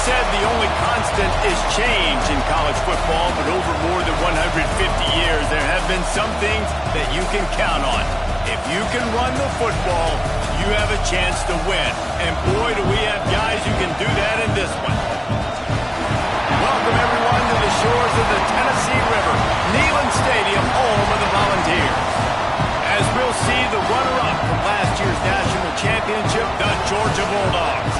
said the only constant is change in college football, but over more than 150 years, there have been some things that you can count on. If you can run the football, you have a chance to win. And boy, do we have guys who can do that in this one. Welcome, everyone, to the shores of the Tennessee River, Neyland Stadium, home of the Volunteers. As we'll see the runner-up from last year's national championship, the Georgia Bulldogs,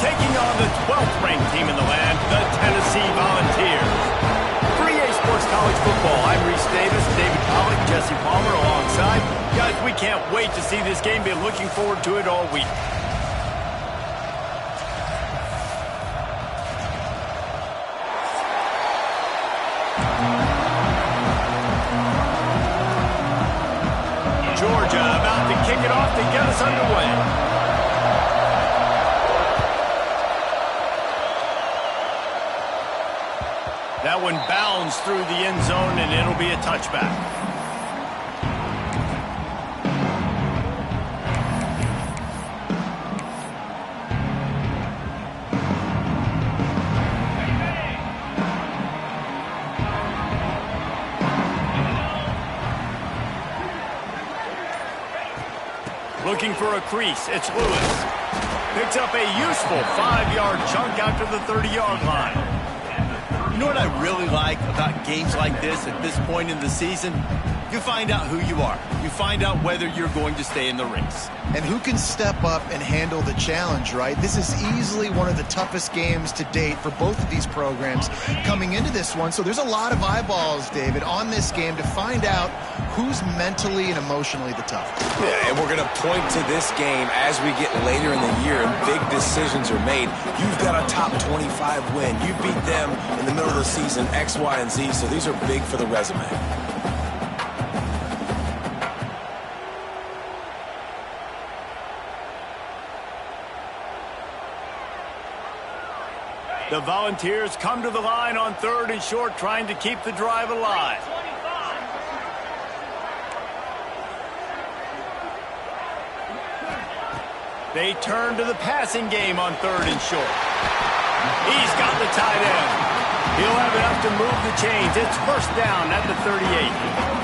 taking on the 12th-ranked team in the land, the Tennessee Volunteers. For EA Sports College Football, I'm Reese Davis, David Pollack, Jesse Palmer alongside. Guys, we can't wait to see this game. Been looking forward to it all week. Georgia about to kick it off to get us underway. That one bounds through the end zone, and it'll be a touchback. Looking for a crease, it's Lewis. Picks up a useful 5-yard chunk out to the 30-yard line. You know what I really like about games like this at this point in the season? You find out who you are. You find out whether you're going to stay in the race. And who can step up and handle the challenge, right? This is easily one of the toughest games to date for both of these programs coming into this one. So there's a lot of eyeballs, David, on this game to find out who's mentally and emotionally the toughest. Yeah, and we're going to point to this game as we get later in the year and big decisions are made. You've got a top 25 win. You beat them in the middle of the season, X, Y, and Z, so these are big for the resume. The Volunteers come to the line on 3rd and short, trying to keep the drive alive. They turn to the passing game on 3rd and short. He's got the tight end. He'll have enough to move the chains. It's first down at the 38.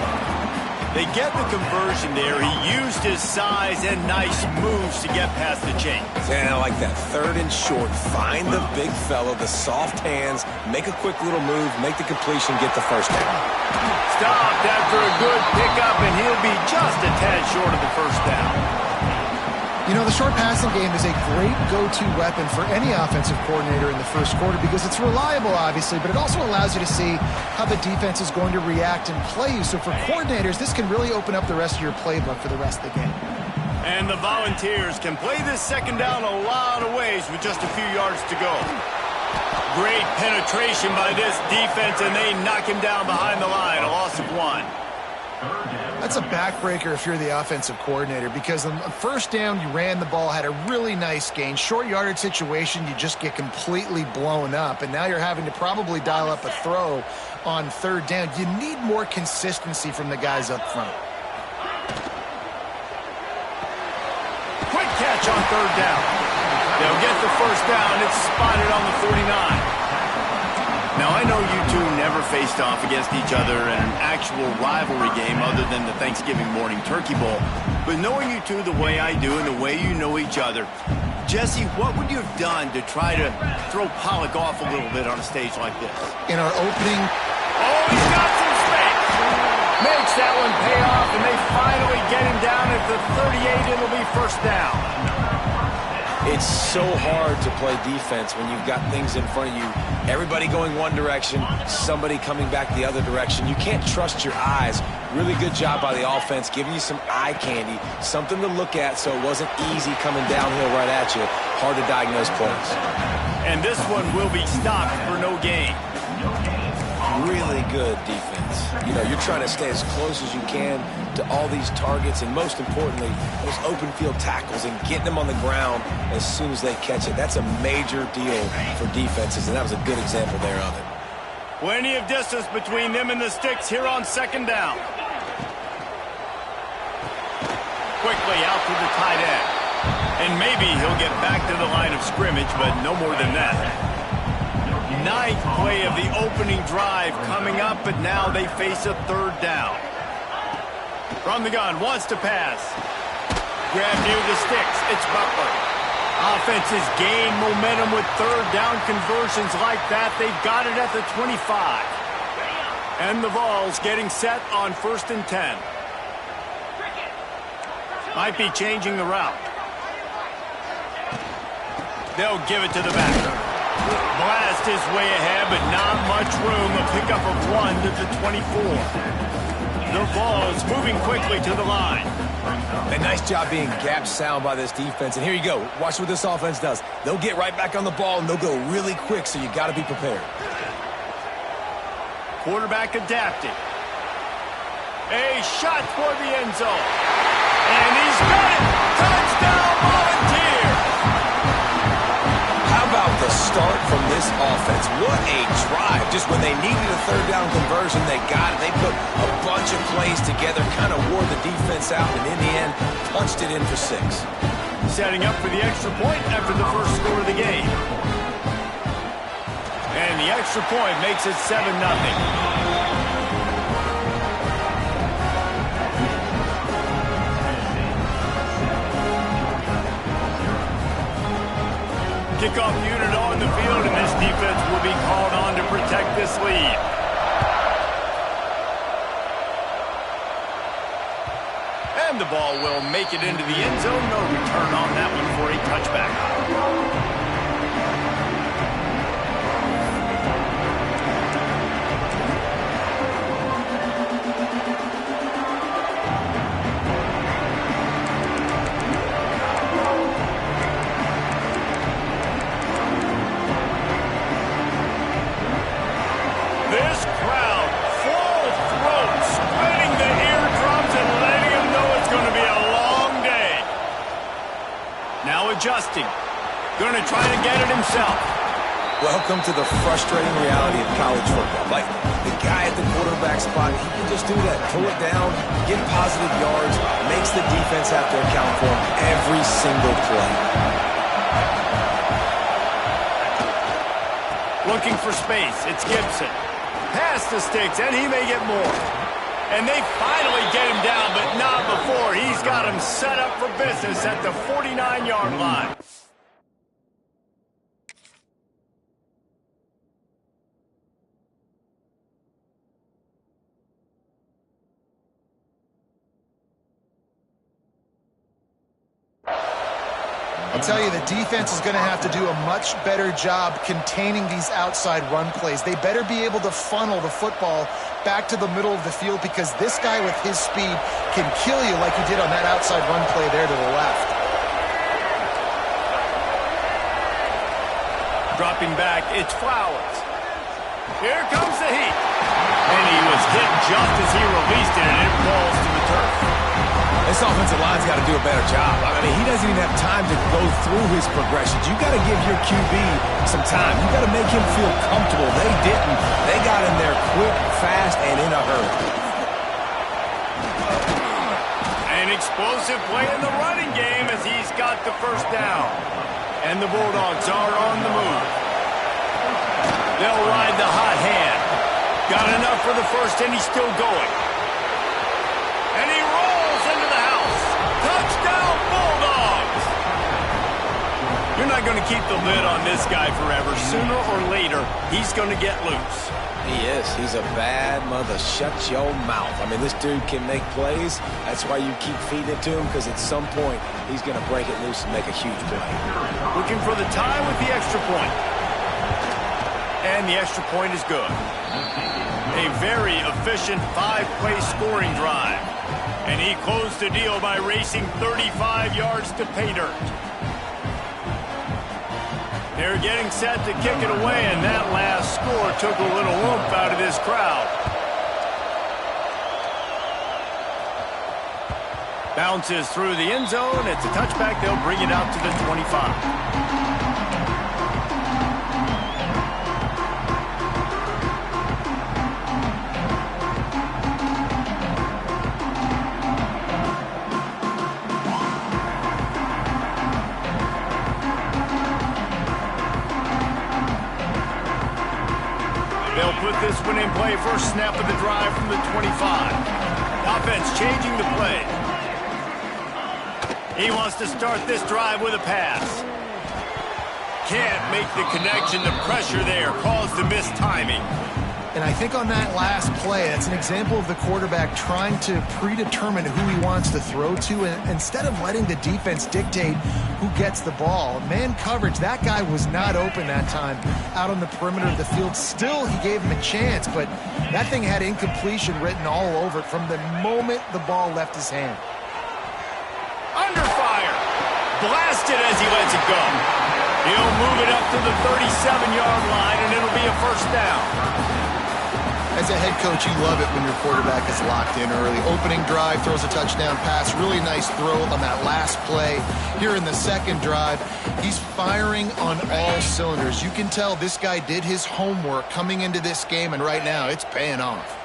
They get the conversion there. He used his size and nice moves to get past the chains. And I like that 3rd and short. Find the big fella, the soft hands, make a quick little move, make the completion, get the first down. Stopped after a good pickup, and he'll be just a tad short of the first down. You know, the short passing game is a great go-to weapon for any offensive coordinator in the first quarter because it's reliable, obviously, but it also allows you to see how the defense is going to react and play you. So for coordinators, this can really open up the rest of your playbook for the rest of the game. And the Volunteers can play this second down a lot of ways with just a few yards to go. Great penetration by this defense, and they knock him down behind the line, a loss of 1. That's a backbreaker if you're the offensive coordinator because on first down, you ran the ball, had a really nice gain. Short yardage situation, you just get completely blown up, and now you're having to probably dial up a throw on 3rd down. You need more consistency from the guys up front. Quick catch on 3rd down. They'll get the first down. It's spotted on the 49. Now, I know you two never faced off against each other in an actual rivalry game other than the Thanksgiving morning Turkey Bowl. But knowing you two the way I do and the way you know each other, Jesse, what would you have done to try to throw Pollack off a little bit on a stage like this? In our opening... Oh, he's got some space! Makes that one pay off, and they finally get him down at the 38. It'll be first down. It's so hard to play defense when you've got things in front of you. Everybody going one direction, somebody coming back the other direction. You can't trust your eyes. Really good job by the offense, giving you some eye candy, something to look at so it wasn't easy coming downhill right at you. Hard to diagnose plays. And this one will be stopped for no gain. Really good defense. You know, you're trying to stay as close as you can to all these targets, and most importantly, those open field tackles and getting them on the ground as soon as they catch it. That's a major deal for defenses, and that was a good example there of it. Plenty of distance between them and the sticks here on 2nd down. Quickly out to the tight end. And maybe he'll get back to the line of scrimmage, but no more than that. ninth play of the opening drive coming up, but now they face a third down. From the gun, wants to pass. Grab near the sticks. It's Butler. Offenses gain momentum with third down conversions like that. They've got it at the 25. And the Vols getting set on 1st and 10. Might be changing the route. They'll give it to the back. Blast his way ahead, but not much room. A pickup of 1 to the 24. The Vols moving quickly to the line. A nice job being gap sound by this defense. And here you go. Watch what this offense does. They'll get right back on the ball, and they'll go really quick, so you got to be prepared. Quarterback adapting. A shot toward the end zone. And he's got it! Touchdown, Volunteer! How about the start from this offense? What a drive. Just when they needed a third down conversion, they got it. They put a bunch of plays together, kind of wore the defense out, and in the end, punched it in for 6. Setting up for the extra point after the first score of the game. And the extra point makes it 7-0. Kickoff unit on the field, and this defense will be called on to protect this lead. And the ball will make it into the end zone. No return on that one for a touchback. Adjusting. Going to try to get it himself. Welcome to the frustrating reality of college football. Like, the guy at the quarterback spot, he can just do that. Pull it down, get positive yards, makes the defense have to account for him every single play. Looking for space. It's Gibson. Past the sticks, and he may get more. And they finally get him down, but not before. He's got him set up for business at the 49-yard line. I'll tell you, the defense is going to have to do a much better job containing these outside run plays. They better be able to funnel the football back to the middle of the field, because this guy with his speed can kill you like he did on that outside run play there to the left. Dropping back, it's Flowers. Here comes the heat. And he was hit just as he released it, and it falls to the turf. This offensive line's got to do a better job. I mean, he doesn't even have time to go through his progressions. You got to give your QB some time. You got to make him feel comfortable. They didn't. They got in there quick, fast, and in a hurry. An explosive play in the running game as he's got the first down. And the Bulldogs are on the move. They'll ride the hot hand. Got enough for the first, and he's still going. And he rolls into the house. Touchdown, Bulldogs! You're not going to keep the lid on this guy forever. Sooner or later, he's going to get loose. He is. He's a bad mother. Shut your mouth. I mean, this dude can make plays. That's why you keep feeding it to him, because at some point, he's going to break it loose and make a huge play. Looking for the tie with the extra point. And the extra point is good. A very efficient 5-play scoring drive. And he closed the deal by racing 35 yards to pay dirt. They're getting set to kick it away, and that last score took a little oomph out of this crowd. Bounces through the end zone. It's a touchback. They'll bring it out to the 25. put this one in play. First snap of the drive from the 25. Offense changing the play. He wants to start this drive with a pass. Can't make the connection. The pressure there caused the missed timing. And I think on that last play, that's an example of the quarterback trying to predetermine who he wants to throw to, and instead of letting the defense dictate who gets the ball. Man coverage, that guy was not open that time out on the perimeter of the field. Still, he gave him a chance, but that thing had incompletion written all over it from the moment the ball left his hand. Under fire. Blasted as he lets it go. He'll move it up to the 37-yard line, and it'll be a first down. As a head coach, you love it when your quarterback is locked in early. Opening drive, throws a touchdown pass. Really nice throw on that last play. Here in the second drive, he's firing on all cylinders. You can tell this guy did his homework coming into this game, and right now it's paying off.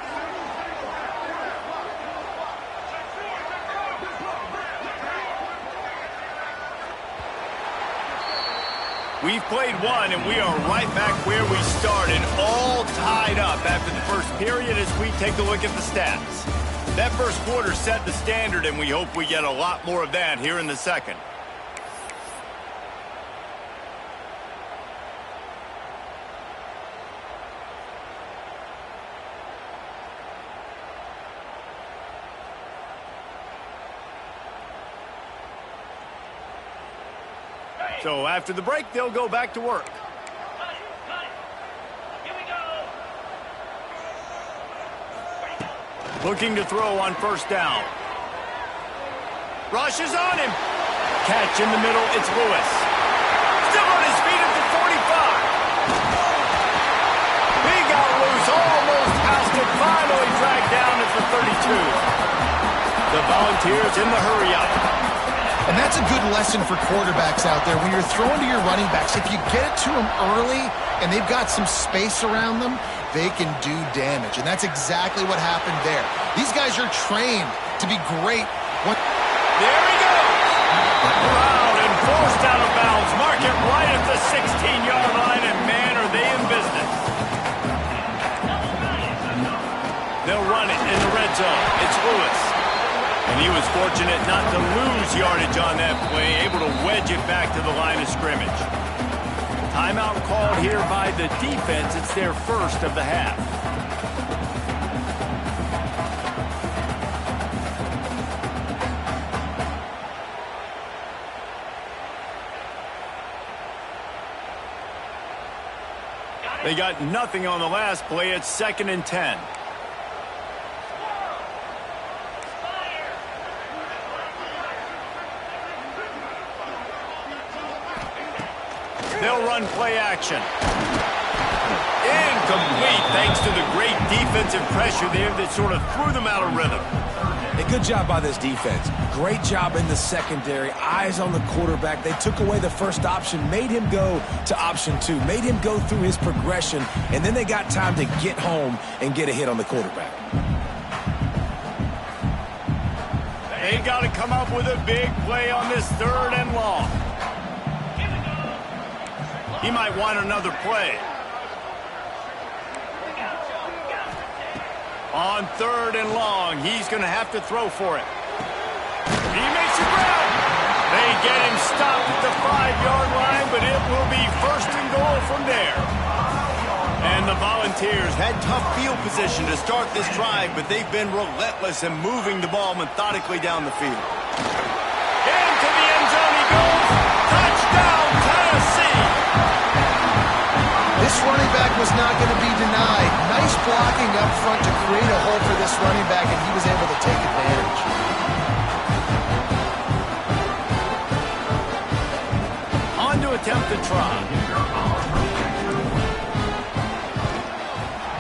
We've played one, and we are right back where we started, all tied up after the first period as we take a look at the stats. That first quarter set the standard, and we hope we get a lot more of that here in the second. So after the break, they'll go back to work. Looking to throw on first down. Rush is on him. Catch in the middle, it's Lewis. Still on his feet at the 45. He got loose, almost passed it, finally dragged down at the 32. The Volunteers in the hurry-up. And that's a good lesson for quarterbacks out there. When you're throwing to your running backs, if you get it to them early and they've got some space around them, they can do damage. And that's exactly what happened there. These guys are trained to be great. There he goes. Brown and forced out of bounds. Mark it right at the 16-yard line, and man, are they in business. They'll run it in the red zone. It's Lewis. And he was fortunate not to lose yardage on that play, able to wedge it back to the line of scrimmage. Timeout called here by the defense. It's their first of the half. They got nothing on the last play. It's 2nd and 10. They'll run play action. Incomplete thanks to the great defensive pressure there that sort of threw them out of rhythm. A good job by this defense. Great job in the secondary. Eyes on the quarterback. They took away the first option, made him go to option 2, made him go through his progression, and then they got time to get home and get a hit on the quarterback. They got to come up with a big play on this 3rd and long. He might want another play. On 3rd and long, he's going to have to throw for it. He makes a grab. They get him stopped at the 5-yard line, but it will be 1st and goal from there. And the Volunteers had tough field position to start this drive, but they've been relentless in moving the ball methodically down the field. Into the end zone he goes. Touchdown, Tennessee. This running back was not going to be denied. Nice blocking up front to create a hole for this running back, and he was able to take advantage. On to attempt the try.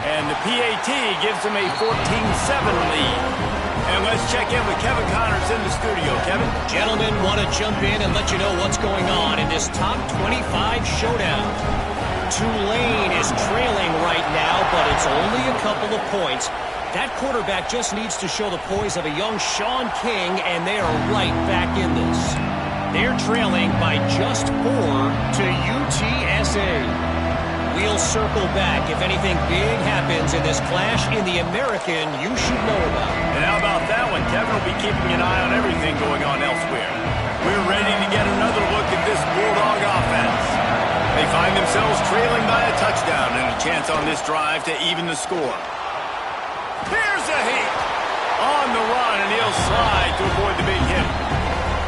And the PAT gives him a 14-7 lead. And let's check in with Kevin Connors in the studio. Kevin? Gentlemen, want to jump in and let you know what's going on in this top 25 showdown. Tulane is trailing right now, but it's only a couple of points. That quarterback just needs to show the poise of a young Sean King, and they are right back in this. They're trailing by just 4 to UTSA. we'll circle back if anything big happens in this clash in the American you should know about. And how about that one? Kevin will be keeping an eye on everything going on elsewhere. We're ready to get another look at this Bulldog offense. They find themselves trailing by a touchdown and a chance on this drive to even the score. Here's a hit. On the run, and he'll slide to avoid the big hit.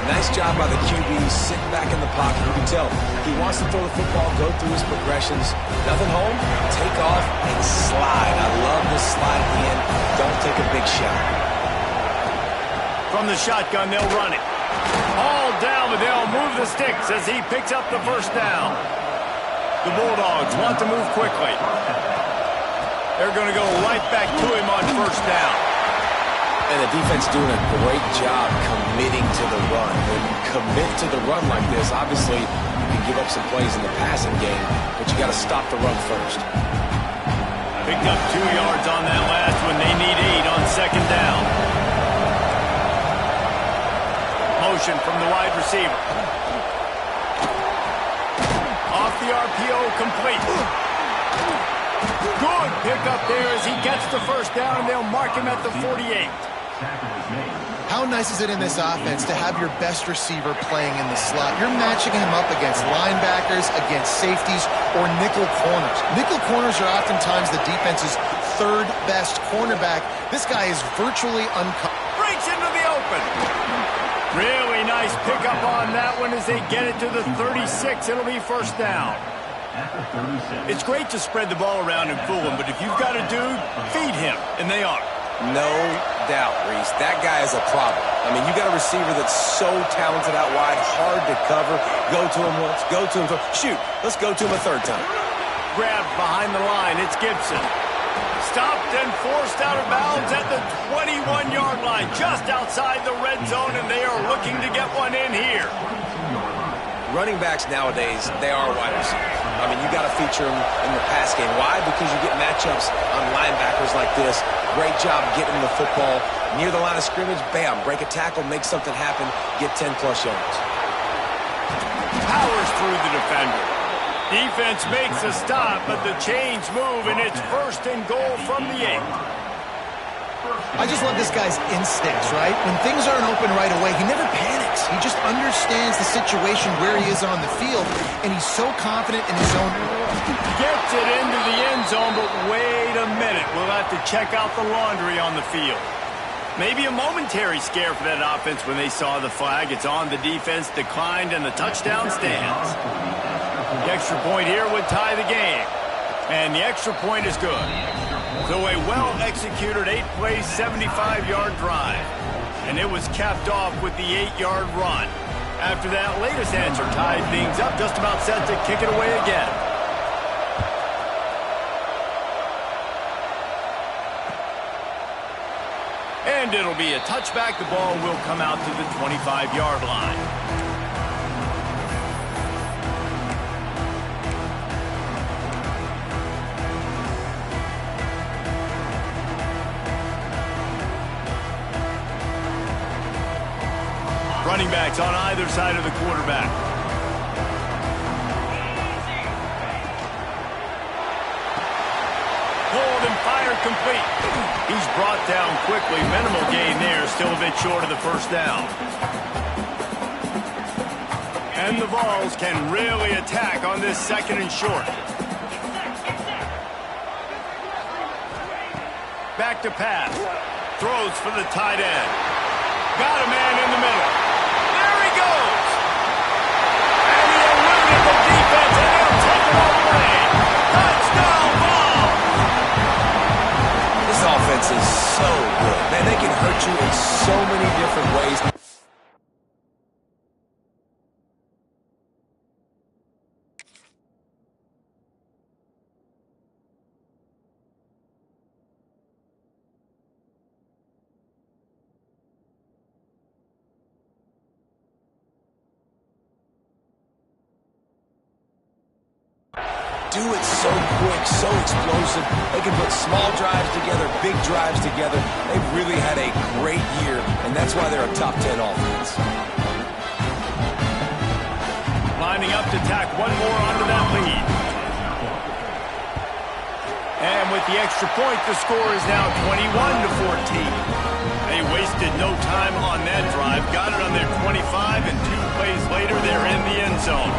Nice job by the QB, sitting back in the pocket. You can tell he wants to throw the football, go through his progressions. Nothing home, take off, and slide. I love this slide at the end. Don't take a big shot. From the shotgun, they'll run it. All down, but they'll move the sticks as he picks up the first down. The Bulldogs want to move quickly. They're going to go right back to him on first down. And the defense doing a great job committing to the run. When you commit to the run like this, obviously you can give up some plays in the passing game, but you got to stop the run first. Picked up 2 yards on that last one. They need 8 on second down. Motion from the wide receiver. Off the RPO, complete. Good pickup there as he gets the first down, and they'll mark him at the 48. How nice is it in this offense to have your best receiver playing in the slot? You're matching him up against linebackers, against safeties, or nickel corners. Nickel corners are oftentimes the defense's third best cornerback. This guy is virtually uncovered. Breaks into the open. Really nice pickup on that one as they get it to the 36. It'll be first down. It's great to spread the ball around and fool him, but if you've got a dude, feed him, and they are. No doubt, Reese. That guy is a problem. I mean, you got a receiver that's so talented out wide, hard to cover. Go to him once, go to him twice. Shoot, let's go to him a third time. Grabbed behind the line. It's Gibson. Stopped and forced out of bounds at the 21-yard line, just outside the red zone, and they are looking to get one in here. Running backs nowadays, they are wide receivers. I mean, you got to feature them in the pass game. Why? Because you get matchups on linebackers like this. Great job getting the football near the line of scrimmage. Bam, break a tackle, make something happen, get 10-plus yards. Powers through the defender. Defense makes a stop, but the chains move, and it's first and goal from the 8. I just love this guy's instincts, right? When things aren't open right away, he never panics. He just understands the situation where he is on the field, and he's so confident in his own. Gets it into the end zone, but wait a minute. We'll have to check out the laundry on the field. Maybe a momentary scare for that offense when they saw the flag. It's on, the defense declined, and the touchdown stands. The extra point here would tie the game, and the extra point is good. So a well-executed 8-play, 75-yard drive. And it was capped off with the 8-yard run. After that latest answer tied things up, just about set to kick it away again. And it'll be a touchback. The ball will come out to the 25-yard line. Running backs on either side of the quarterback. Pulled and fired complete. He's brought down quickly. Minimal gain there. Still a bit short of the first down. And the Vols can really attack on this second and short. Back to pass. Throws for the tight end. Got a man in the middle. There he goes. And he eluded the defense, and he'll take it all away. Touchdown ball. This offense is so good. Man, they can hurt you in so many different ways. Do it so quick, so explosive. They can put small drives together, big drives together. They've really had a great year, and that's why they're a top 10 offense. Lining up to tack one more onto that lead. And with the extra point, the score is now 21-14. They wasted no time on that drive. Got it on their 25, and 2 plays later, they're in the end zone.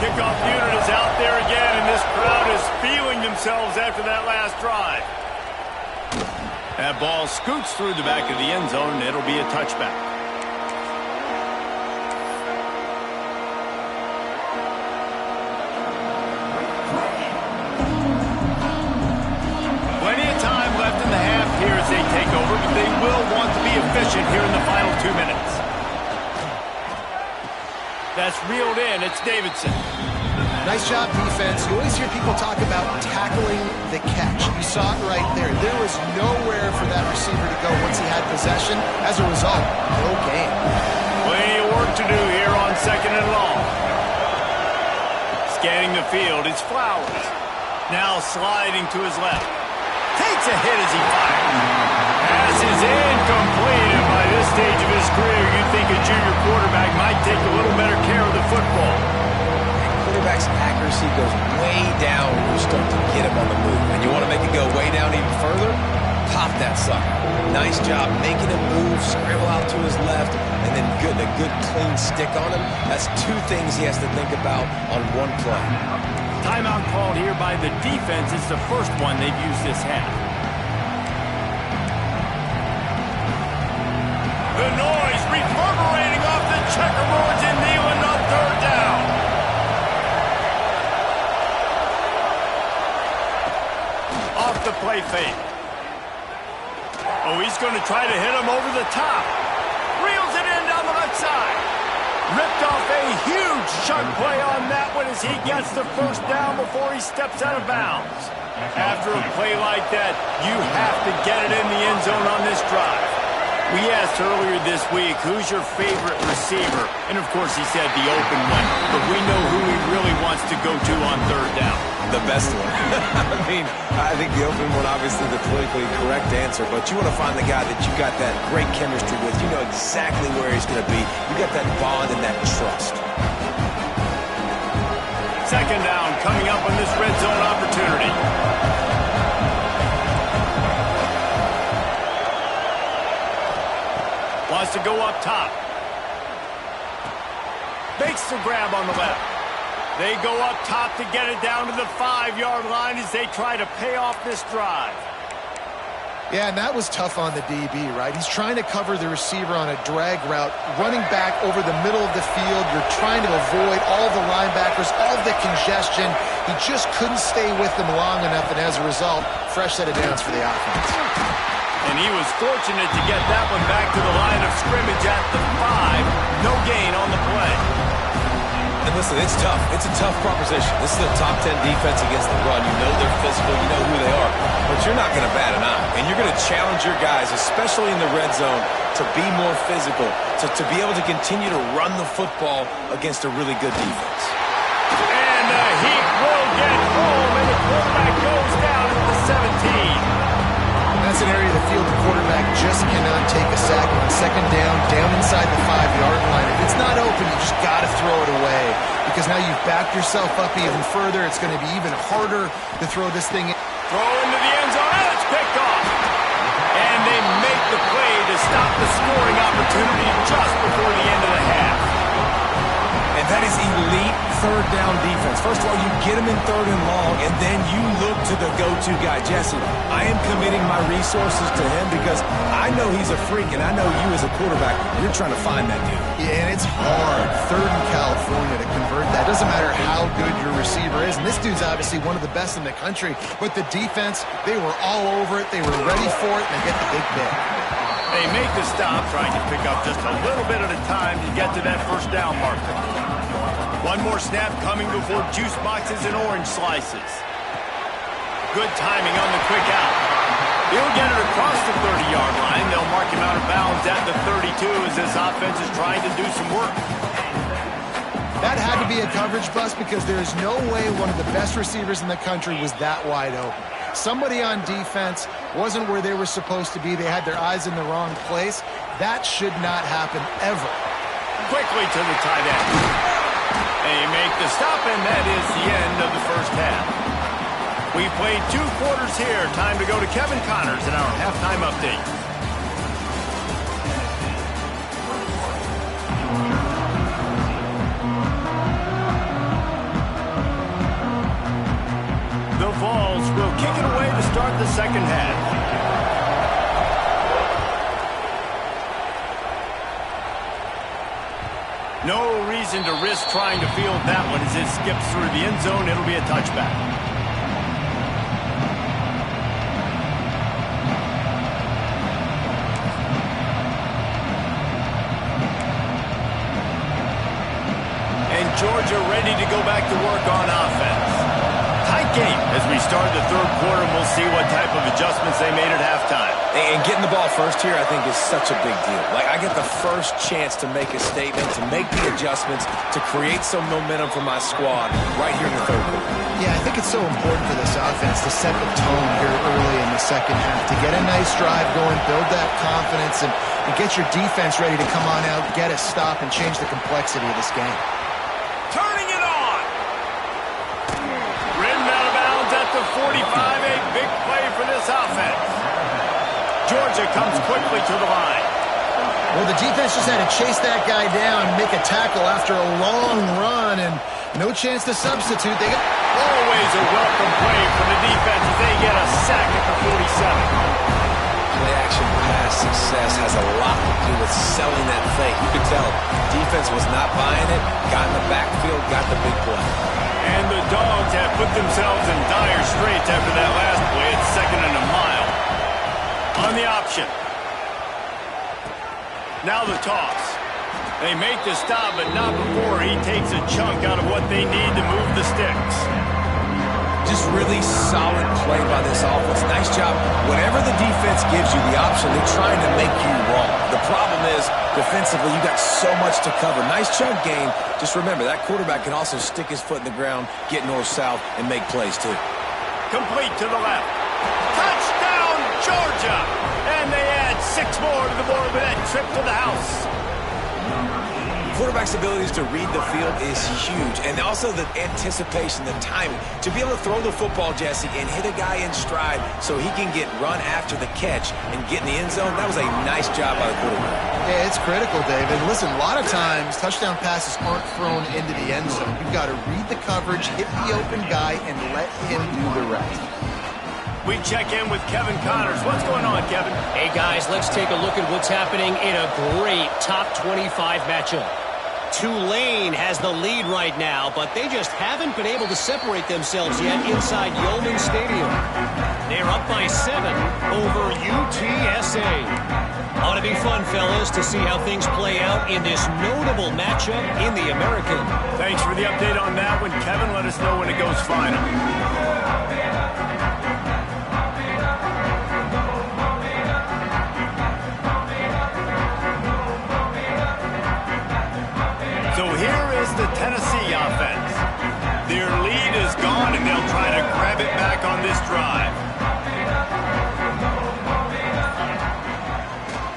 Kickoff unit is out there again, and this crowd is feeling themselves after that last drive. That ball scoots through the back of the end zone, and it'll be a touchback. Plenty of time left in the half here as they take over, but they will want to be efficient here in the final 2 minutes. That's reeled in. It's Davidson. Nice job, defense. You always hear people talk about tackling the catch. You saw it right there. There was nowhere for that receiver to go once he had possession. As a result, no gain. Plenty of work to do here on 2nd and long. Scanning the field, it's Flowers. Now sliding to his left. Takes a hit as he fires. Pass is incomplete, and by this stage of his career, you'd think a junior quarterback might take a little better care of the football. Quarterback's accuracy goes way down when you start to get him on the move. And you want to make it go way down even further? Pop that sucker. Nice job making him move, scramble out to his left, and then a good clean stick on him. That's 2 things he has to think about on one play. Timeout called here by the defense. It's the first one they've used this half. The noise reverberating off the checkerboards in Neyland on 3rd down. Off the play fake. Oh, he's going to try to hit him over the top. Reels it in down the left side. Ripped off a huge chunk play on that one as he gets the 1st down before he steps out of bounds. After a play like that, you have to get it in the end zone on this drive. We asked earlier this week, who's your favorite receiver? And, of course, he said the open one. But we know who he really wants to go to on 3rd down. The best one. I think the open one, obviously, the politically correct answer. But you want to find the guy that you got that great chemistry with. You know exactly where he's going to be. You got that bond and that trust. 2nd down coming up on this red zone opportunity. Wants to go up top. Makes the grab on the left. They go up top to get it down to the 5-yard line as they try to pay off this drive. Yeah, and that was tough on the DB, right? He's trying to cover the receiver on a drag route, running back over the middle of the field. You're trying to avoid all the linebackers, all the congestion. He just couldn't stay with them long enough, and as a result, fresh set of downs for the offense. And he was fortunate to get that one back to the line of scrimmage at the 5. No gain on the play. And listen, it's tough. It's a tough proposition. This is a top 10 defense against the run. You know they're physical. You know who they are. But you're not going to bat an eye. And you're going to challenge your guys, especially in the red zone, to be more physical, to be able to continue to run the football against a really good defense. And the Heat will get home, and the quarterback goes down at the 17. That's an area of the field the quarterback just cannot take a sack on 2nd down inside the 5-yard line. If it's not open, you just got to throw it away because now you've backed yourself up even further. It's going to be even harder to throw this thing in. Throw into the end zone, and it's picked off. And they make the play to stop the scoring opportunity just before the end of the half. And that is elite 3rd down defense. First of all, you get him in 3rd and long, and then you look to the go-to guy. Jesse, I am committing my resources to him because I know he's a freak, and I know you as a quarterback, you're trying to find that dude. Yeah, and it's hard, 3rd in California, to convert that. It doesn't matter how good your receiver is, and this dude's obviously one of the best in the country, but the defense, they were all over it. They were ready for it, and they get the big pick. They make the stop, trying to pick up just a little bit at a time to get to that 1st down marker. One more snap coming before juice boxes and orange slices. Good timing on the quick out. He'll get it across the 30-yard line. They'll mark him out of bounds at the 32 as this offense is trying to do some work. That had to be a coverage bust because there is no way one of the best receivers in the country was that wide open. Somebody on defense wasn't where they were supposed to be. They had their eyes in the wrong place. That should not happen ever. Quickly to the tight end. They make the stop, and that is the end of the 1st half. We played 2 quarters here. Time to go to Kevin Connors in our halftime update. The Vols will kick it away to start the second half. No reason to risk trying to field that one as it skips through the end zone. It'll be a touchback. And Georgia ready to go back to work on offense. Tight game as we start the third quarter, and we'll see what type of adjustments they made at halftime. And getting the ball first here, I think, is such a big deal. Like, I get the first chance to make a statement, to make the adjustments, to create some momentum for my squad right here in the third quarter. Yeah, I think it's so important for this offense to set the tone here early in the second half, to get a nice drive going, build that confidence, and get your defense ready to come on out, get a stop, and change the complexity of this game. Turning it on! Ridden out of bounds at the 45, a big play for this offense. Georgia comes quickly to the line. Well, the defense just had to chase that guy down, make a tackle after a long run, and no chance to substitute. They got always a welcome play for the defense as they get a sack at the 47. Play-action pass success has a lot to do with selling that fake. You could tell defense was not buying it, got in the backfield, got the big play. And the Dogs have put themselves in dire straits after that last play. It's 2nd and a mile. On the option. Now the toss. They make the stop, but not before he takes a chunk out of what they need to move the sticks. Just really solid play by this offense. Nice job. Whenever the defense gives you the option, they're trying to make you wrong. The problem is, defensively, you got so much to cover. Nice chunk game. Just remember, that quarterback can also stick his foot in the ground, get north-south, and make plays, too. Complete to the left. Touchdown, Georgia! And they add 6 more to the board with that trip to the house. Quarterback's abilities to read the field is huge, and also the anticipation, the timing. To be able to throw the football, Jesse, and hit a guy in stride so he can get run after the catch and get in the end zone, that was a nice job by the quarterback. Yeah, it's critical, David. Listen, a lot of times touchdown passes aren't thrown into the end zone. You've got to read the coverage, hit the open guy, and let him do the rest. We check in with Kevin Connors. What's going on, Kevin? Hey, guys, let's take a look at what's happening in a great top 25 matchup. Tulane has the lead right now, but they just haven't been able to separate themselves yet inside Yeoman Stadium. They're up by 7 over UTSA. Ought to be fun, fellas, to see how things play out in this notable matchup in the American. Thanks for the update on that one, Kevin. Let us know when it goes final. So here is the Tennessee offense. Their lead is gone, and they'll try to grab it back on this drive.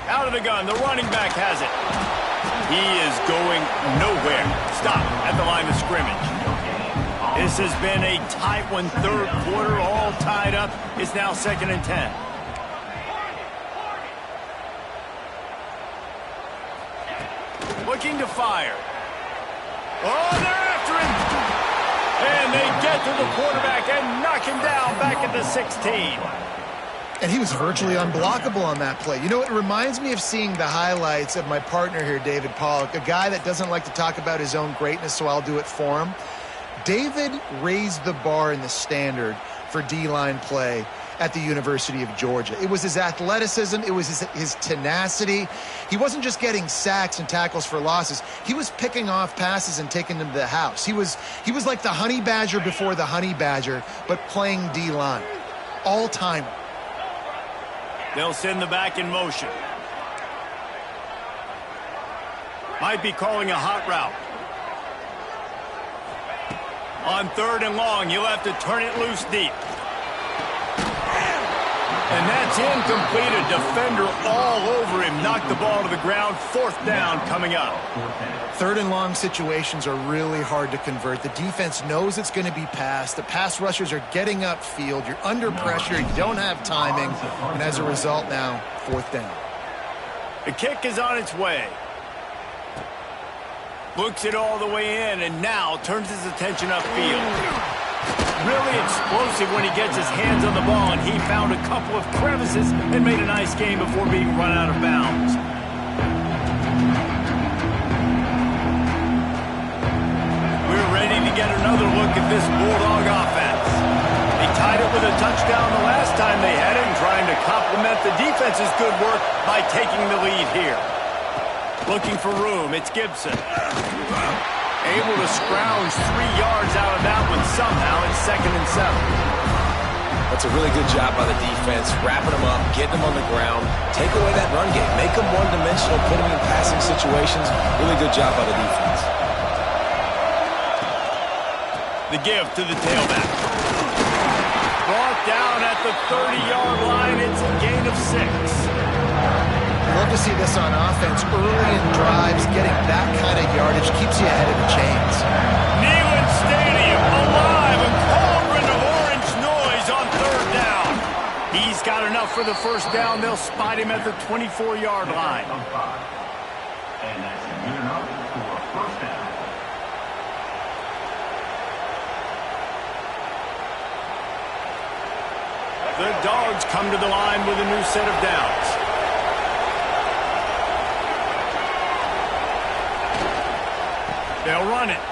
Out of the gun, the running back has it. He is going nowhere. Stop at the line of scrimmage. This has been a tight one, third quarter, all tied up. It's now 2nd and 10. Looking to fire. Oh, they're after him. And they get to the quarterback and knock him down back at the 16. And he was virtually unblockable on that play. You know, it reminds me of seeing the highlights of my partner here, David Pollock, a guy that doesn't like to talk about his own greatness, so I'll do it for him. David raised the bar in the standard for D-line play at the University of Georgia. It was his athleticism. It was his tenacity. He wasn't just getting sacks and tackles for losses. He was picking off passes and taking them to the house. He was like the Honey Badger before the Honey Badger, but playing D-line. All-time. They'll send the back in motion. Might be calling a hot route. On 3rd and long, you'll have to turn it loose deep. And that's incomplete. A defender all over him. Knocked the ball to the ground. 4th down coming up. 3rd and long situations are really hard to convert. The defense knows it's going to be passed. The pass rushers are getting upfield. You're under pressure. You don't have timing. And as a result now, 4th down. The kick is on its way. Looks it all the way in and now turns his attention upfield. Really explosive when he gets his hands on the ball, and he found a couple of crevices and made a nice game before being run out of bounds. We're ready to get another look at this Bulldog offense. They tied it with a touchdown the last time they had it, and trying to complement the defense's good work by taking the lead here. Looking for room, it's Gibson. Able to scrounge 3 yards out of that one somehow. It's 2nd and 7. That's a really good job by the defense, wrapping them up, getting them on the ground, take away that run game, make them one-dimensional, put them in passing situations. Really good job by the defense. The give to the tailback. Brought down at the 30-yard line. It's a gain of 6. Love to see this on offense. Early in drives, getting that kind of yardage keeps you ahead of the chains. Neyland Stadium alive, a cauldron of orange noise on 3rd down. He's got enough for the 1st down. They'll spot him at the 24-yard line. And that's good enough for a 1st down. The Dogs come to the line with a new set of downs. They'll run it.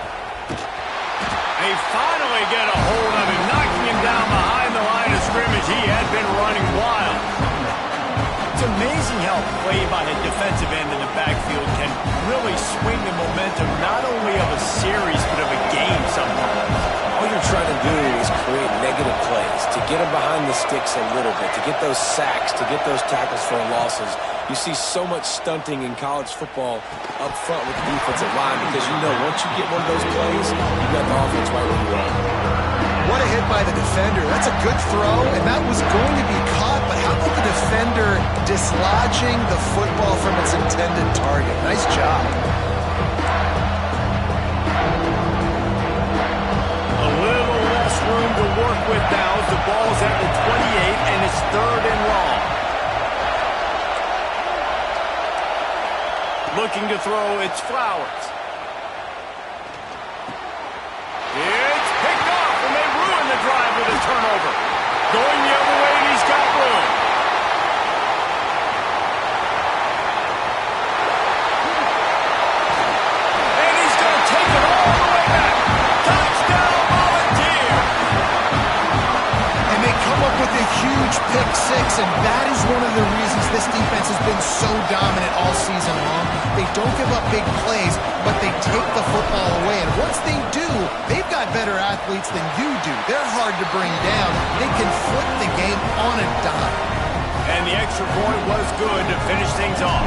They finally get a hold of him, knocking him down behind the line of scrimmage. He had been running wild. It's amazing how play by a defensive end in the backfield can really swing the momentum not only of a series but of a game sometimes. All you're trying to do is create negative plays, to get them behind the sticks a little bit, to get those sacks, to get those tackles for losses. You see so much stunting in college football up front with the defensive line because you know once you get one of those plays, you got the offense right where you want. What a hit by the defender. That's a good throw, and that was going to be caught, but how about the defender dislodging the football from its intended target? Nice job. A little less room to work with now as the ball's at the 28 and it's 3rd and long. Looking to throw, it's Flowers. It's picked off, and they ruin the drive with a turnover. Going the other way, and he's got room. And he's going to take it all the way back. Touchdown, Volunteer. And they come up with a huge pick 6, and that is one of the reasons this defense has been so dominant all season long. They don't give up big plays, but they take the football away. And once they do, they've got better athletes than you do. They're hard to bring down. They can flip the game on a dime. And the extra point was good to finish things off.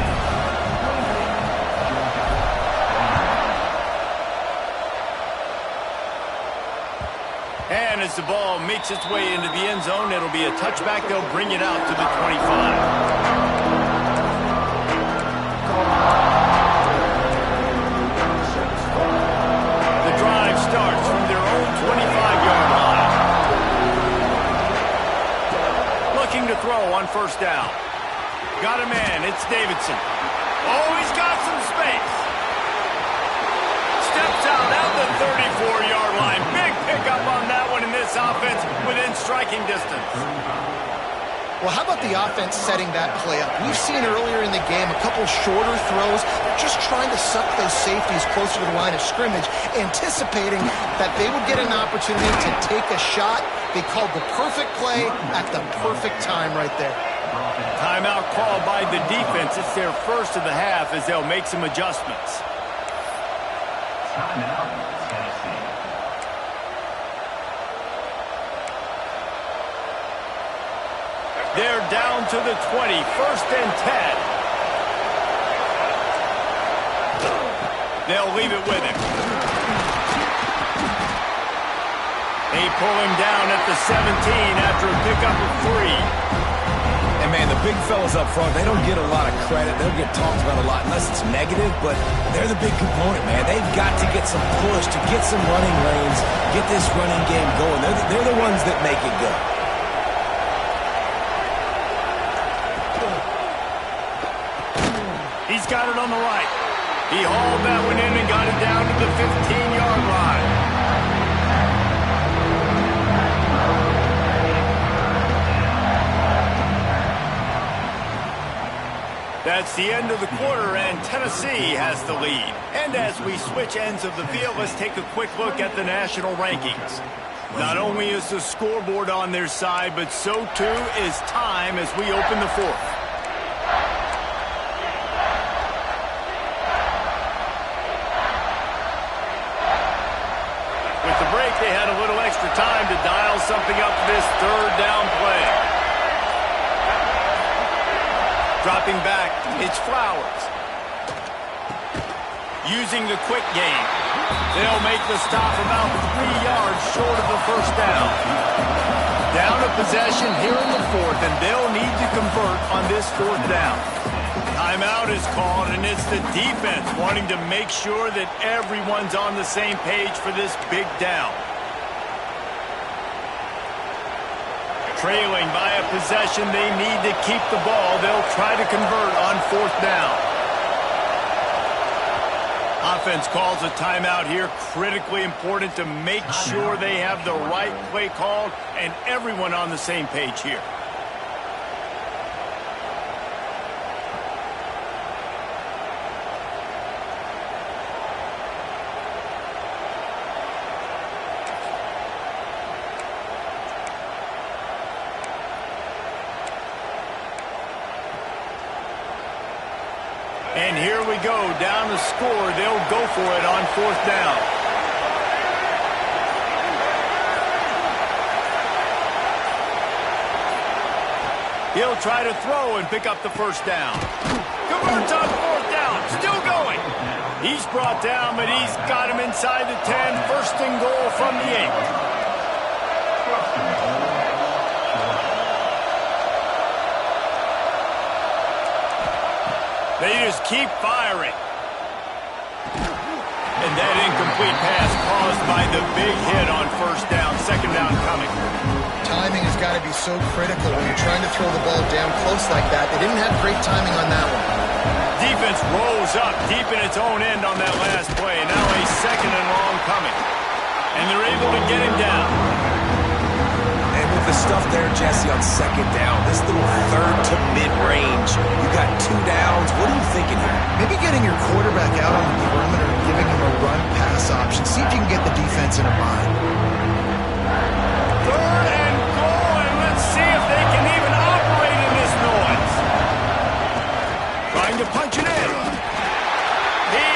And as the ball makes its way into the end zone, it'll be a touchback. They'll bring it out to the 25. Starts from their own 25-yard line. Looking to throw on 1st down. Got a man. It's Davidson. Oh, he's got some space. Steps out at the 34-yard line. Big pickup on that one in this offense within striking distance. Well, how about the offense setting that play up? We've seen earlier in the game a couple shorter throws, just trying to suck those safeties closer to the line of scrimmage, anticipating that they would get an opportunity to take a shot. They called the perfect play at the perfect time right there. Timeout called by the defense. It's their first of the half as they'll make some adjustments. Timeout. They're down to the 20, 1st and 10. They'll leave it with him. They pull him down at the 17 after a pickup of 3. And, man, the big fellas up front, they don't get a lot of credit. They'll get talked about a lot unless it's negative, but they're the big component, man. They've got to get some push to get some running lanes, get this running game going. They're the ones that make it go. He's got it on the right. He hauled that one in and got it down to the 15-yard line. That's the end of the quarter, and Tennessee has the lead. And as we switch ends of the field, let's take a quick look at the national rankings. Not only is the scoreboard on their side, but so too is time as we open the fourth. With the break, they had a little extra time to dial something up for this third down play. Dropping back, it's Flowers. Using the quick game. They'll make the stop about 3 yards short of the first down. Down a possession here in the fourth, and they'll need to convert on this fourth down. Timeout is called, and it's the defense wanting to make sure that everyone's on the same page for this big down. Trailing by a possession, they need to keep the ball. They'll try to convert on fourth down. Offense calls a timeout here. Critically important to make sure they have the right play called and everyone on the same page here. And here we go, down the score. They'll go for it on fourth down. He'll try to throw and pick up the first down. Converts on fourth down, still going. He's brought down, but he's got him inside the 10. First and goal from the 8. They just keep firing. And that incomplete pass caused by the big hit on first down. Second down coming. Timing has got to be so critical when you're trying to throw the ball down close like that. They didn't have great timing on that one. Defense rolls up deep in its own end on that last play. And now a second and long coming. And they're able to get him down. The stuff there, Jesse, on second down. This little third to mid-range. You got 2 downs. What are you thinking here? Maybe getting your quarterback out on the perimeter and giving him a run-pass option. See if you can get the defense in a bind. Third and goal, and let's see if they can even operate in this noise. Trying to punch it in. He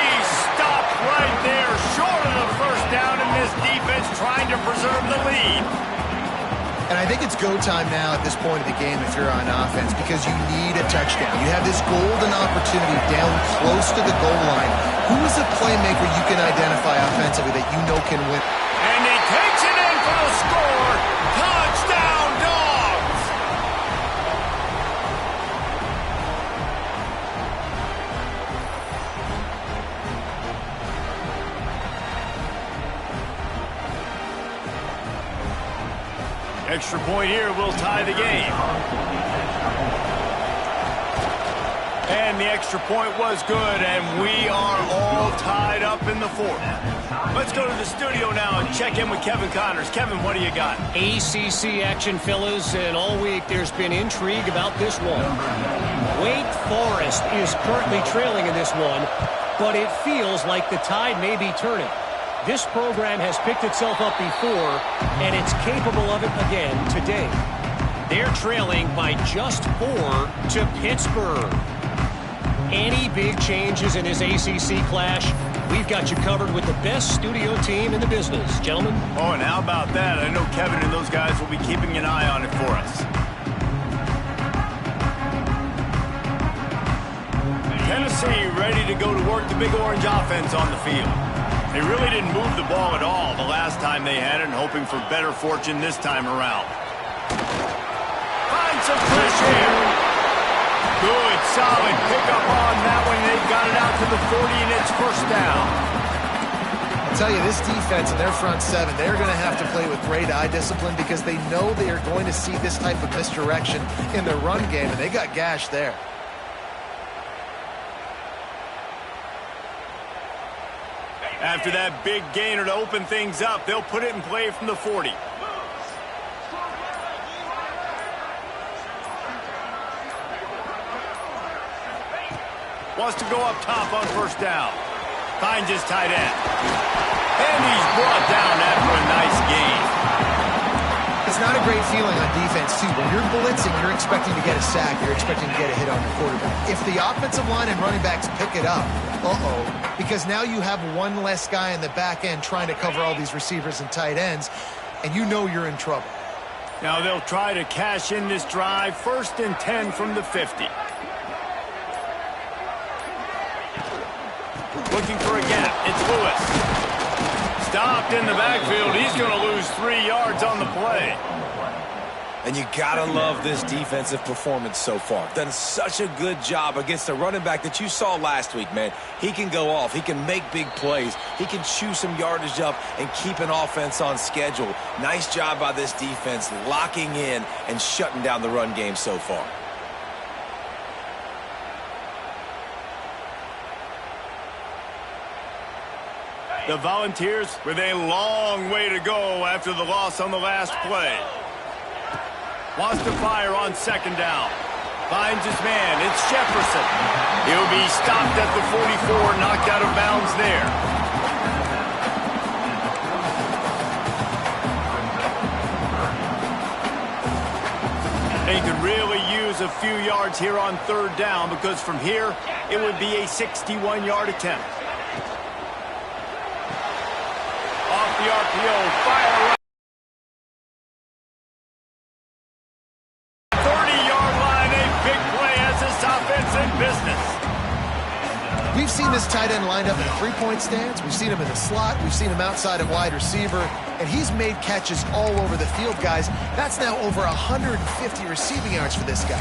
stopped right there, short of the first down, and this defense trying to preserve the lead. And I think it's go time now at this point of the game if you're on offense because you need a touchdown. You have this golden opportunity down close to the goal line. Who is a playmaker you can identify offensively that you know can win? And he takes it in for the score. Touchdown, Dogs! Extra point here will tie the game. And the extra point was good, and we are all tied up in the fourth. Let's go to the studio now and check in with Kevin Connors. Kevin, what do you got? ACC action, fellas, and all week there's been intrigue about this one. Wake Forest is currently trailing in this one, but it feels like the tide may be turning. This program has picked itself up before, and it's capable of it again today. They're trailing by just 4 to Pittsburgh. Any big changes in this ACC clash, we've got you covered with the best studio team in the business. Gentlemen? Oh, and how about that? I know Kevin and those guys will be keeping an eye on it for us. Tennessee ready to go to work the Big Orange offense on the field. They really didn't move the ball at all the last time they had it, and hoping for better fortune this time around. Find some fresh air. Good, solid pickup on that one. They got it out to the 40, and it's first down. I'll tell you, this defense and their front seven, they're going to have to play with great eye discipline because they know they are going to see this type of misdirection in their run game, and they got gashed there. After that big gainer to open things up, they'll put it in play from the 40. Wants to go up top on first down. Finds his tight end. And he's brought down after a nice gain. It's not a great feeling on defense, too. When you're blitzing, you're expecting to get a sack. You're expecting to get a hit on your quarterback. If the offensive line and running backs pick it up, because now you have one less guy in the back end trying to cover all these receivers and tight ends, and you know you're in trouble. Now they'll try to cash in this drive. 1st and 10 from the 50. Looking for a gap. It's Lewis. Stopped in the backfield. He's going to lose 3 yards on the play. And you gotta love this defensive performance so far. Done such a good job against the running back that you saw last week, man. He can go off. He can make big plays. He can chew some yardage up and keep an offense on schedule. Nice job by this defense locking in and shutting down the run game so far. The Volunteers with a long way to go after the loss on the last play. Wants to fire on 2nd down. Finds his man. It's Jefferson. He'll be stopped at the 44, knocked out of bounds there. They could really use a few yards here on 3rd down because from here, it would be a 61-yard attempt. Off the RPO, fire right. 30-yard line, a big play as this offense in business. We've seen this tight end lined up in a three-point stance. We've seen him in the slot. We've seen him outside at wide receiver. And he's made catches all over the field, guys. That's now over 150 receiving yards for this guy.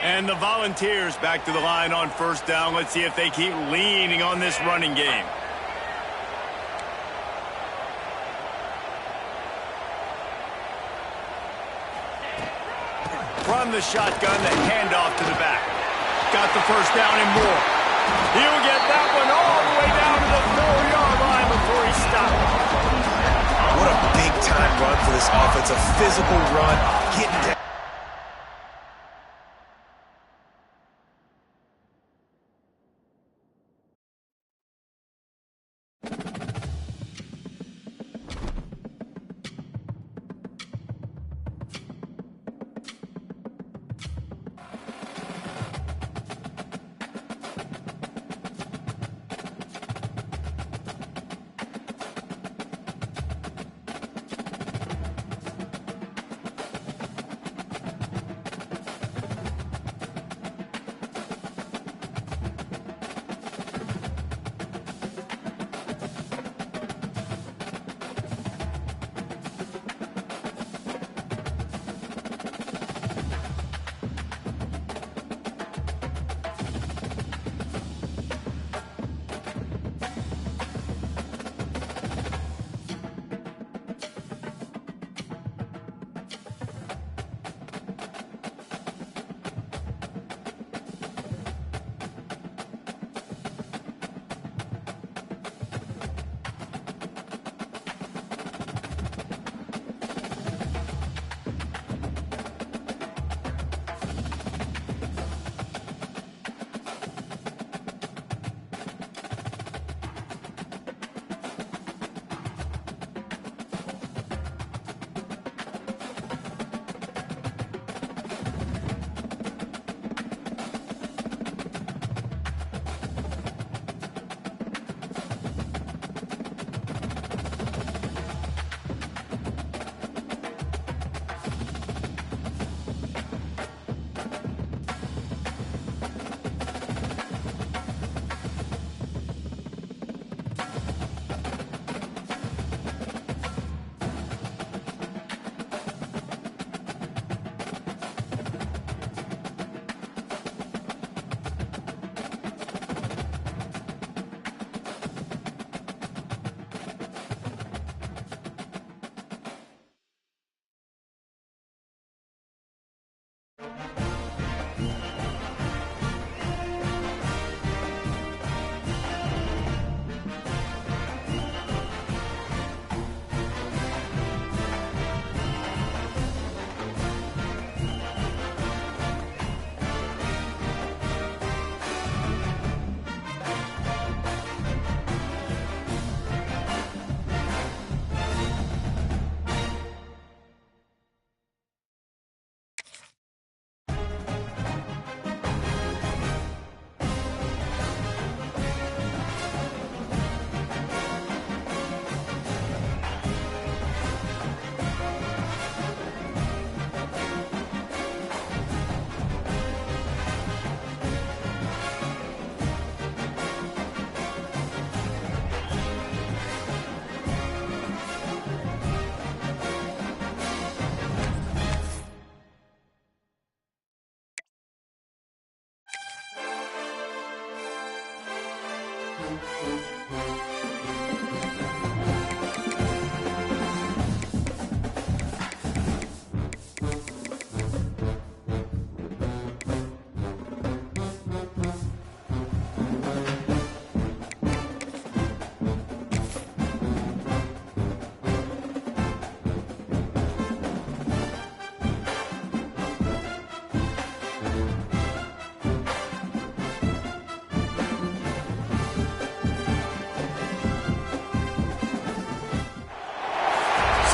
And the Volunteers back to the line on 1st down. Let's see if they keep leaning on this running game. From the shotgun, the handoff to the back. Got the 1st down and more. He'll get that one all the way down to the 4-yard line before he stops. What a big-time run for this offense. A physical run, getting down.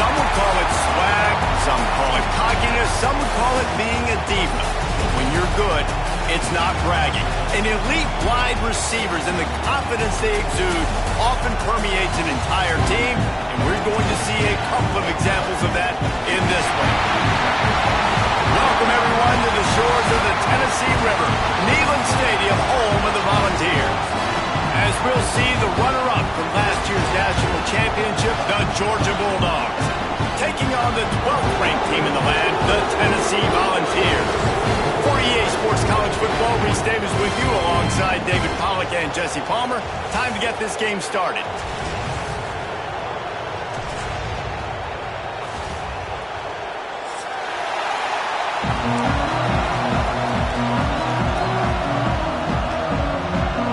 Some would call it swag, some call it cockiness, some would call it being a diva. But when you're good, it's not bragging. An elite wide receivers and the confidence they exude often permeates an entire team, and we're going to see a couple of examples of that in this one. Welcome, everyone, to the shores of the Tennessee River, Neyland Stadium, home of the Volunteers. As we'll see the runner-up from last year's national championship, the Georgia Bulldogs, taking on the 12th ranked team in the land, the Tennessee Volunteers. For EA Sports College Football, Reese Davis with you alongside David Pollack and Jesse Palmer. Time to get this game started.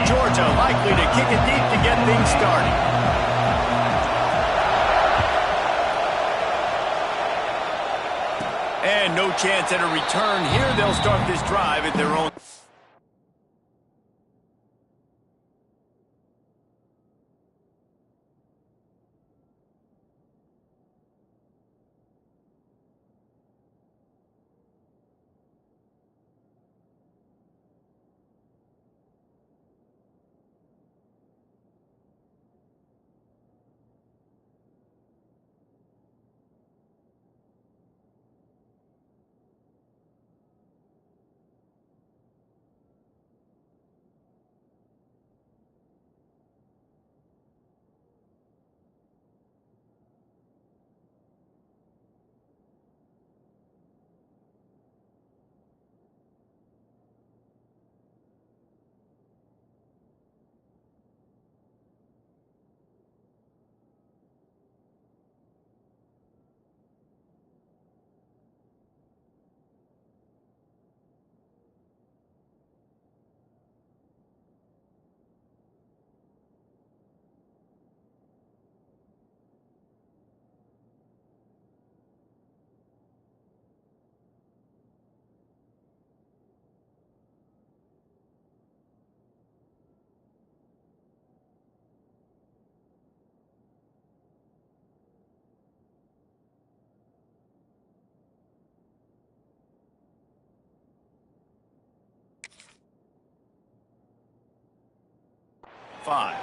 Georgia likely to kick it deep to get things started. And no chance at a return here. They'll start this drive at their own. Five.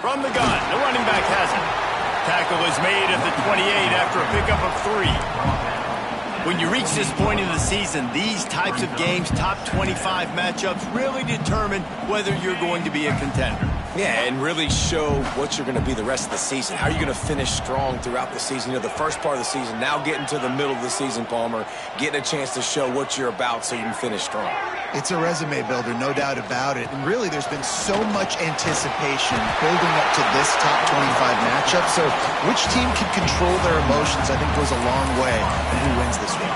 From the gun, the running back has it. Tackle is made at the 28 after a pickup of 3. When you reach this point in the season, these types of games, top 25 matchups, really determine whether you're going to be a contender. Yeah, and really show what you're going to be the rest of the season. How are you going to finish strong throughout the season? You know, the first part of the season, now getting to the middle of the season, Palmer, getting a chance to show what you're about so you can finish strong. It's a resume builder, no doubt about it. And really, there's been so much anticipation building up to this top 25 matchup. So which team can control their emotions, I think, goes a long way in who wins this one.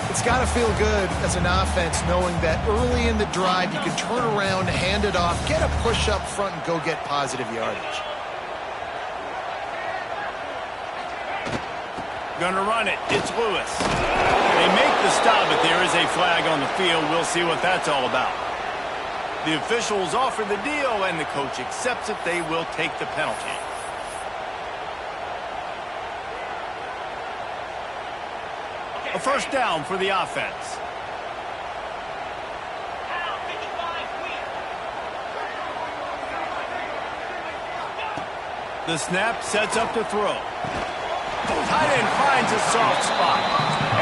It's got to feel good as an offense knowing that early in the drive you can turn around, hand it off, get a push up front, and go get positive yardage. Gonna run it. It's Lewis. They make the stop, but there is a flag on the field. We'll see what that's all about. The officials offer the deal, and the coach accepts it. They will take the penalty. A first down for the offense. The snap sets up to throw. Tight end finds a soft spot,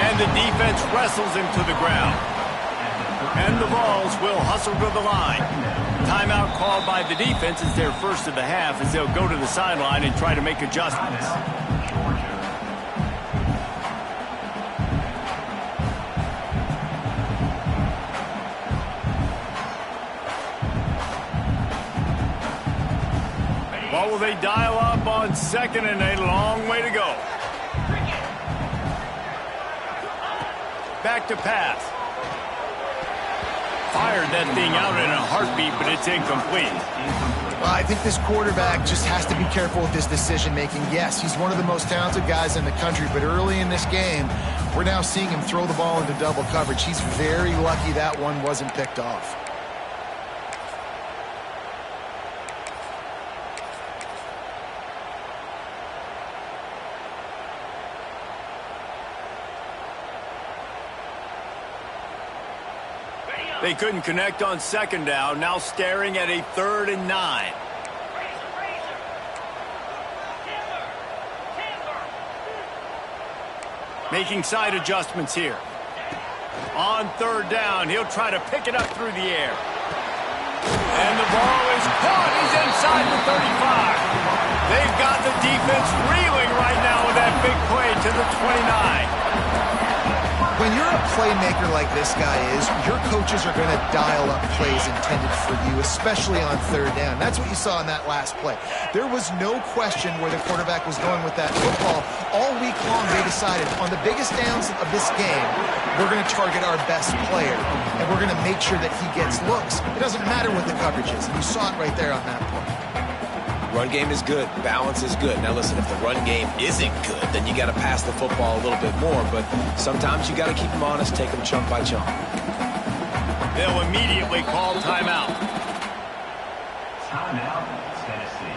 and the defense wrestles him to the ground. And the Vols will hustle to the line. Timeout called by the defense is their first of the half as they'll go to the sideline and try to make adjustments. What will they dial up on second and a long way to go? Back to pass. Fired that thing out in a heartbeat, but it's incomplete. Well, I think this quarterback just has to be careful with his decision-making. Yes, he's one of the most talented guys in the country, but early in this game, we're now seeing him throw the ball into double coverage. He's very lucky that one wasn't picked off. They couldn't connect on second down. Now staring at a 3rd and 9. Making side adjustments here. On 3rd down, he'll try to pick it up through the air. And the ball is caught. He's inside the 35. They've got the defense reeling right now with that big play to the 29. When you're a playmaker like this guy is, your coaches are going to dial up plays intended for you, especially on 3rd down. That's what you saw in that last play. There was no question where the quarterback was going with that football. All week long, they decided on the biggest downs of this game, we're going to target our best player, and we're going to make sure that he gets looks. It doesn't matter what the coverage is, and you saw it right there on that play. Run game is good. Balance is good. Now, listen, if the run game isn't good, then you got to pass the football a little bit more. But sometimes you got to keep them honest, take them chunk by chunk. They'll immediately call timeout. Timeout, Tennessee.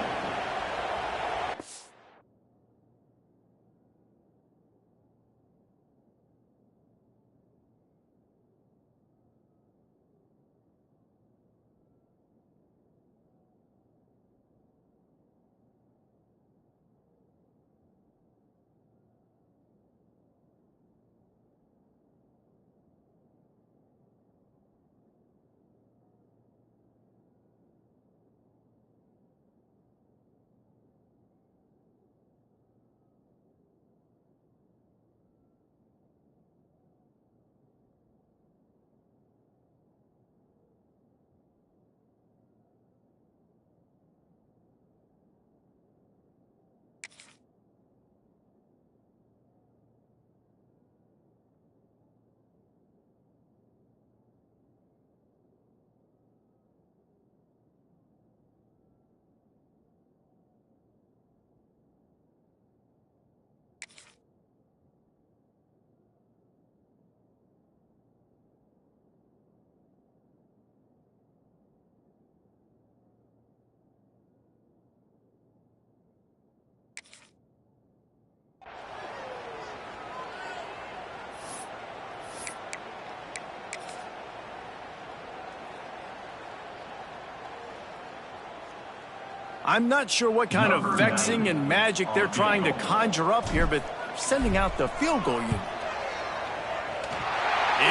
I'm not sure what kind of vexing and magic they're trying to conjure up here, but sending out the field goal unit.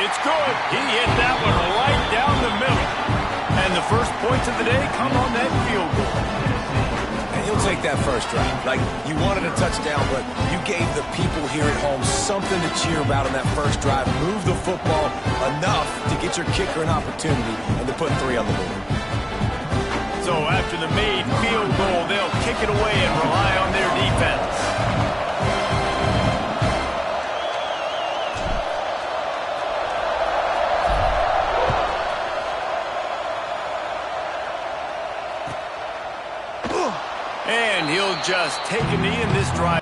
It's good. He hit that one right down the middle. And the first points of the day come on that field goal. And he'll take that first drive. Like, you wanted a touchdown, but you gave the people here at home something to cheer about on that first drive. Move the football enough to get your kicker an opportunity and to put 3 on the board. So after the made field goal, they'll kick it away and rely on their defense. And he'll just take a knee, and this drive